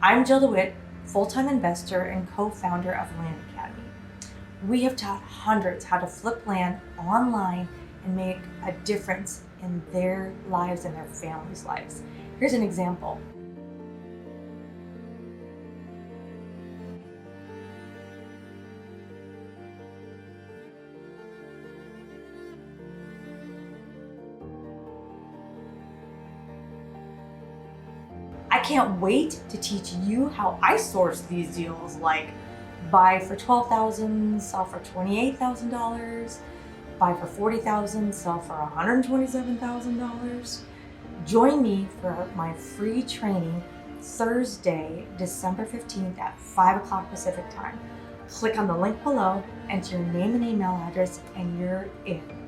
I'm Jill DeWitt, full-time investor and co-founder of Land Academy. We have taught hundreds how to flip land online and make a difference in their lives and their families' lives. Here's an example. I can't wait to teach you how I source these deals, like buy for $12,000, sell for $28,000, buy for $40,000, sell for $127,000. Join me for my free training Thursday, December 15th at 5 o'clock Pacific time. Click on the link below, enter your name and email address, and you're in.